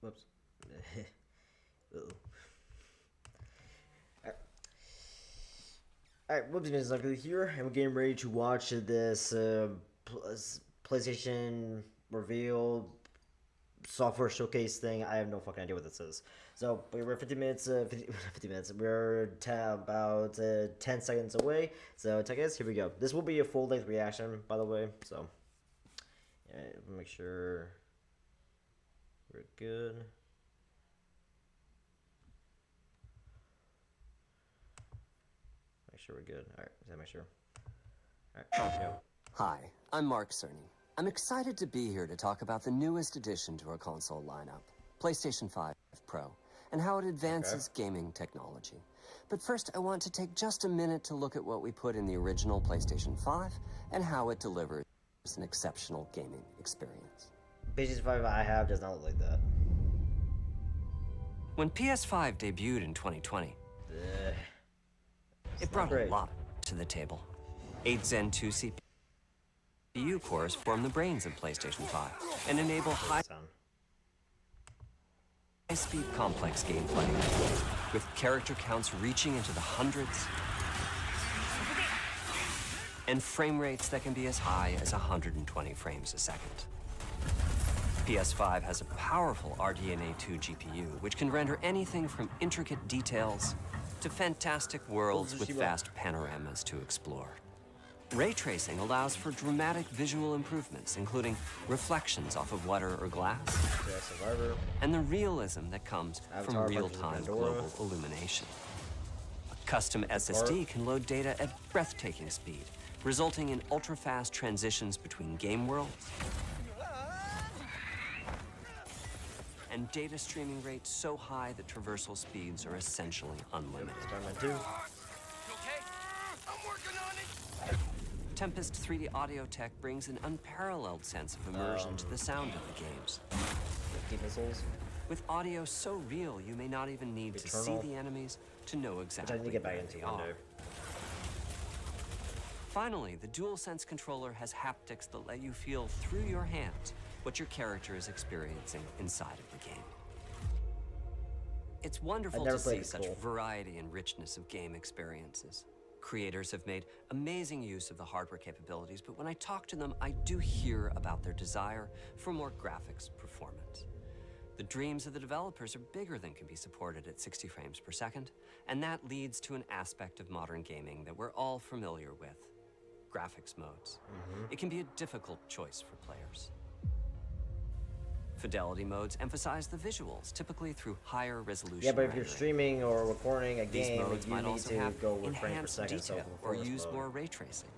Whoops. Uh-oh. Alright, whoops, it's Ugly here, and we're getting ready to watch this PlayStation Reveal software showcase thing. I have no fucking idea what this is. So, we're 50 minutes, 50 minutes, we're about 10 seconds away. So, take us, here we go. This will be a full-length reaction, by the way, so, yeah, make sure we're good. Make sure we're good. Alright, make sure. Alright, let's go. Hi, I'm Mark Cerny. I'm excited to be here to talk about the newest addition to our console lineup, PlayStation 5 Pro, and how it advances gaming technology. But first, I want to take just a minute to look at what we put in the original PlayStation 5 and how it delivers an exceptional gaming experience. PlayStation 5 I have does not look like that. When PS5 debuted in 2020, it brought a lot to the table. 8 Zen 2 CPU cores form the brains of PlayStation 5 and enable high-speed complex gameplay, with character counts reaching into the hundreds and frame rates that can be as high as 120 frames a second. PS5 has a powerful RDNA 2 GPU, which can render anything from intricate details to fantastic worlds with vast panoramas to explore. Ray tracing allows for dramatic visual improvements, including reflections off of water or glass, and the realism that comes from real-time global illumination. A custom SSD can load data at breathtaking speed, resulting in ultra-fast transitions between game worlds and data streaming rates so high that traversal speeds are essentially unlimited. Tempest 3D audio tech brings an unparalleled sense of immersion to the sound of the games. With audio so real, you may not even need to see the enemies to know exactly where they are. Finally, the DualSense controller has haptics that let you feel through your hands what your character is experiencing inside of the game. It's wonderful to see such variety and richness of game experiences. Creators have made amazing use of the hardware capabilities, but when I talk to them, I do hear about their desire for more graphics performance. The dreams of the developers are bigger than can be supported at 60 frames per second, and that leads to an aspect of modern gaming that we're all familiar with: graphics modes. It can be a difficult choice for players. Fidelity modes emphasize the visuals, typically through higher resolution. Yeah, but if you're streaming or recording a game, you need to go with frames per second, or use more ray tracing.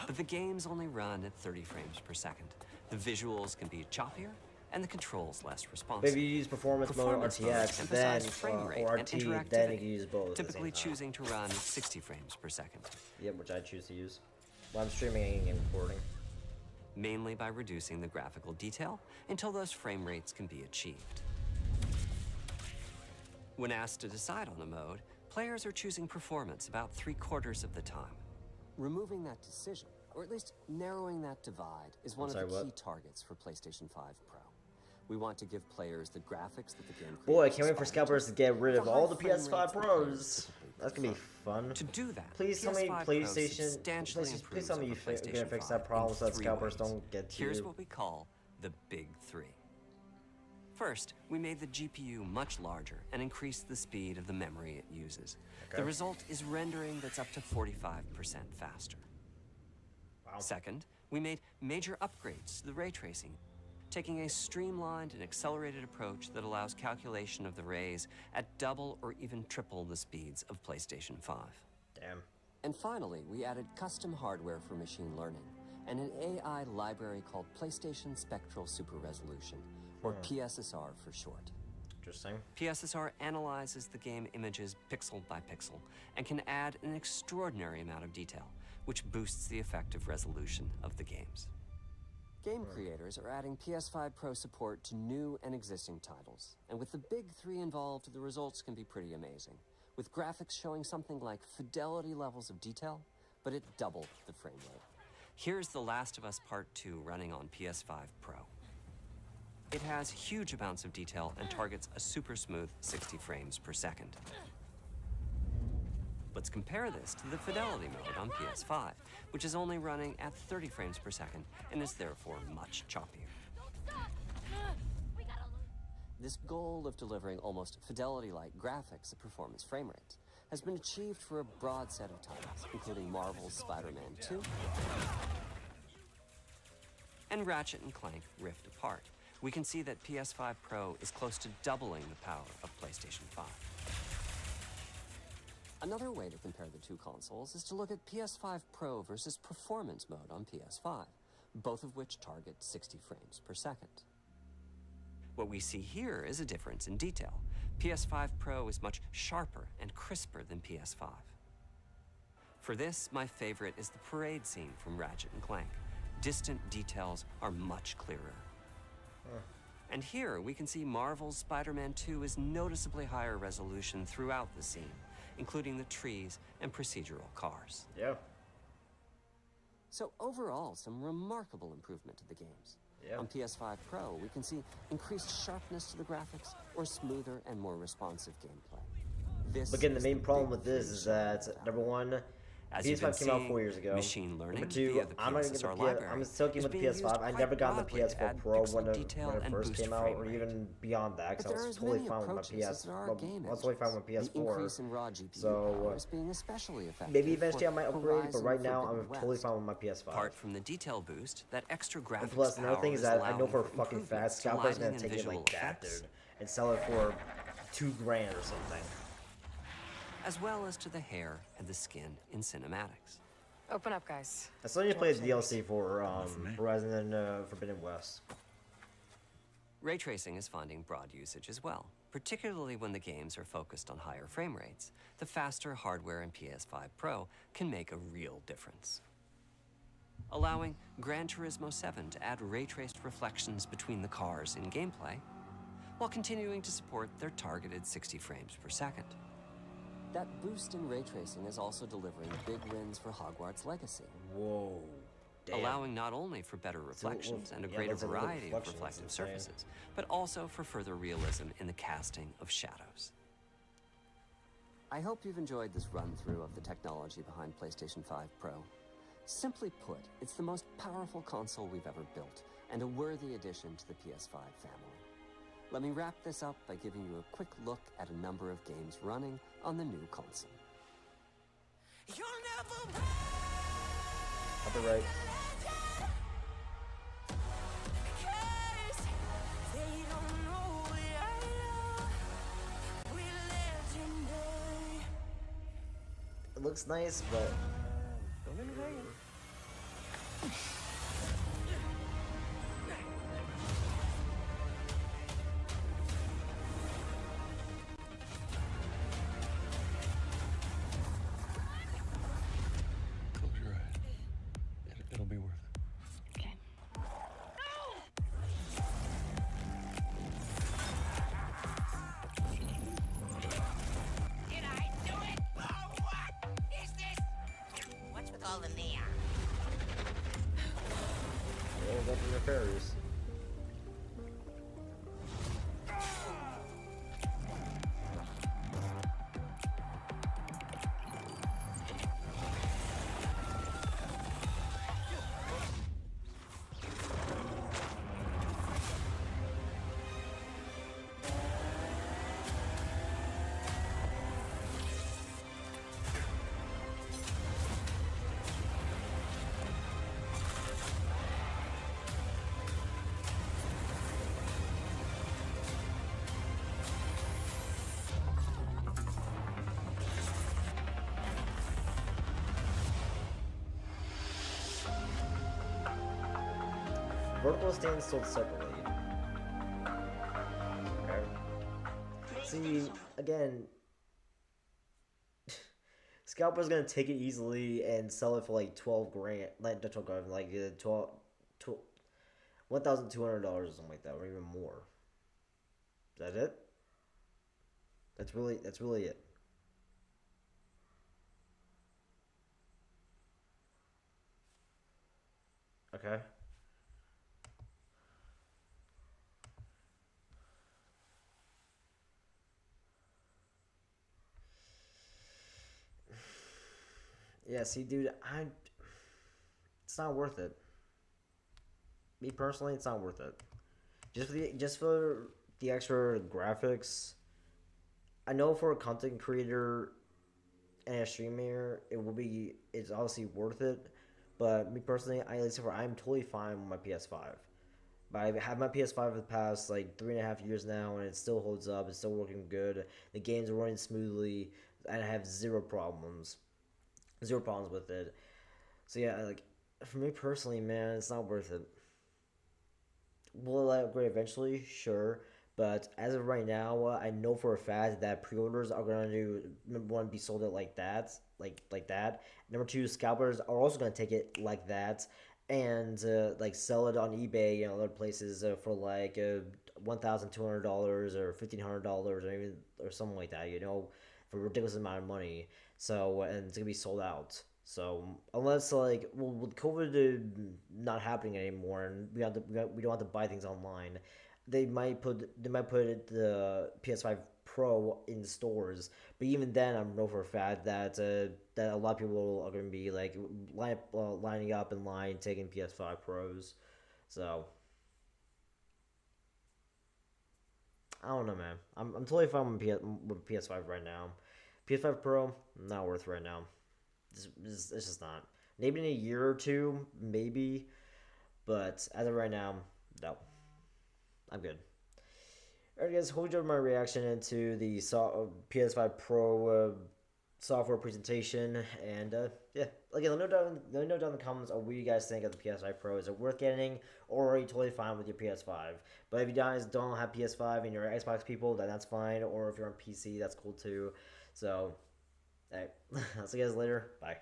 But the games only run at 30 frames per second. The visuals can be choppier, and the controls less responsive. But if you use performance mode RTX, then or RT, then you can use both. Typically choosing to run 60 frames per second. Yep, which I choose to use when I'm streaming and recording. Mainly by reducing the graphical detail until those frame rates can be achieved. When asked to decide on a mode, players are choosing performance about 3/4 of the time. Removing that decision, or at least narrowing that divide, is one of the key targets for PlayStation 5 Pro. We want to give players the graphics that the game creators Boy, I can't wait for scalpers to get rid of all the PS5 Pros. That's gonna be fun. To do that, please tell me PlayStation. Please tell me you're gonna fix that problem so that scalpers don't get to. Here's what we call the Big Three. First, we made the GPU much larger and increased the speed of the memory it uses. The result is rendering that's up to 45% faster. Second, we made major upgrades to the ray tracing, taking a streamlined and accelerated approach that allows calculation of the rays at double or even triple the speeds of PlayStation 5. Damn. And finally, we added custom hardware for machine learning and an AI library called PlayStation Spectral Super Resolution, or PSSR for short. Interesting. PSSR analyzes the game images pixel by pixel and can add an extraordinary amount of detail, which boosts the effective resolution of the games. Game creators are adding PS5 Pro support to new and existing titles, and with the Big Three involved, the results can be pretty amazing, with graphics showing something like fidelity levels of detail, but at double the frame rate. Here's The Last of Us Part 2 running on PS5 Pro. It has huge amounts of detail and targets a super smooth 60 frames per second. Let's compare this to the fidelity mode on PS5, which is only running at 30 frames per second and is therefore much choppier. This goal of delivering almost fidelity-like graphics at performance frame rates has been achieved for a broad set of titles, including Marvel's Spider-Man 2 and Ratchet & Clank Rift Apart. We can see that PS5 Pro is close to doubling the power of PlayStation 5. Another way to compare the two consoles is to look at PS5 Pro versus Performance mode on PS5, both of which target 60 frames per second. What we see here is a difference in detail. PS5 Pro is much sharper and crisper than PS5. For this, my favorite is the parade scene from Ratchet & Clank. Distant details are much clearer. And here we can see Marvel's Spider-Man 2 is noticeably higher resolution throughout the scene, including the trees and procedural cars. Yeah. So overall, some remarkable improvement to the games. Yeah. On PS5 Pro, we can see increased sharpness to the graphics or smoother and more responsive gameplay. But again, the main problem with this is that, number one, PS5 came out 4 years ago. Machine learning Number two, via the I'm not gonna get the PSSR PS. library I'm still getting with the is being PS5. used I quite never got the broadly to PS4 add Pro pixel when it detail and first boost came out, frame or rate. even beyond that, because But I there was are totally many fine with my approaches PS. as there are I game was totally fine with engines. The PS4. increase in raw GPU So power is being especially effective maybe eventually I for might upgrade, but Horizon right now Forbidden I'm totally West. fine with my PS5. Apart from the detail boost, that extra graphics And plus, another power thing is is that I know allowing for a for fucking improvements fact, to Scalper's gonna lighting and take it visual like that, effects, dude, and sell it for $2,000 or something. as well as to the hair and the skin in cinematics. Open up, guys. I still need to play the DLC for Horizon Forbidden West. Ray tracing is finding broad usage as well, particularly when the games are focused on higher frame rates. The faster hardware in PS5 Pro can make a real difference, allowing Gran Turismo 7 to add ray-traced reflections between the cars in gameplay, while continuing to support their targeted 60 frames per second. That boost in ray tracing is also delivering big wins for Hogwarts Legacy, Whoa. Damn. allowing not only for better reflections and a yeah, greater that's a little variety of reflections, reflective insane. surfaces, but also for further realism in the casting of shadows. I hope you've enjoyed this run-through of the technology behind PlayStation 5 Pro. Simply put, it's the most powerful console we've ever built, and a worthy addition to the PS5 family. Let me wrap this up by giving you a quick look at a number of games running on the new console. Copyright. It looks nice, but don't get me hanging. Close your eyes. It'll be worth it. Okay. Did I do it? Oh, what is this? What's with all the neon? Well, open your fairies. Vertical stands sold separately. Okay. See, again, Scalper's gonna take it easily and sell it for like $12,000, like not $12,000, like $1,200 or something like that, or even more. Is that it? That's really it. Okay. Yeah, see, dude, it's not worth it. Me personally, it's not worth it. Just for the extra graphics. I know for a content creator and a streamer, it's obviously worth it. But me personally, I'm totally fine with my PS5. But I've had my PS5 for the past like 3.5 years now, and it still holds up. It's still working good. The games are running smoothly, and I have zero problems with it. So yeah, like for me personally, man, it's not worth it. Will I upgrade eventually? Sure. But as of right now, I know for a fact that pre-orders are going to number one be sold out like that, like that. Number two, scalpers are also going to take it like that, and like sell it on eBay and other places for like $1,200 or $1,500 or even or something like that. For a ridiculous amount of money. So and it's gonna be sold out. So unless like with COVID not happening anymore, and we don't have to buy things online, they might put the PS5 Pro in stores. But even then, I know for a fact that a lot of people are going to be like lining up in line taking PS5 Pros. So I don't know, man. I'm totally fine with PS5 right now. PS5 Pro not worth right now. It's just not. Maybe in a year or two, maybe. But as of right now, no. I'm good. Alright, guys. Hope you enjoyed my reaction into the PS5 Pro software presentation. And yeah, again, let me know down in the comments what you guys think of the PS5 Pro. Is it worth getting, or are you totally fine with your PS5? But if you guys don't have PS5 and you're Xbox people, then that's fine. Or if you're on PC, that's cool too. So, alright, I'll see you guys later. Bye.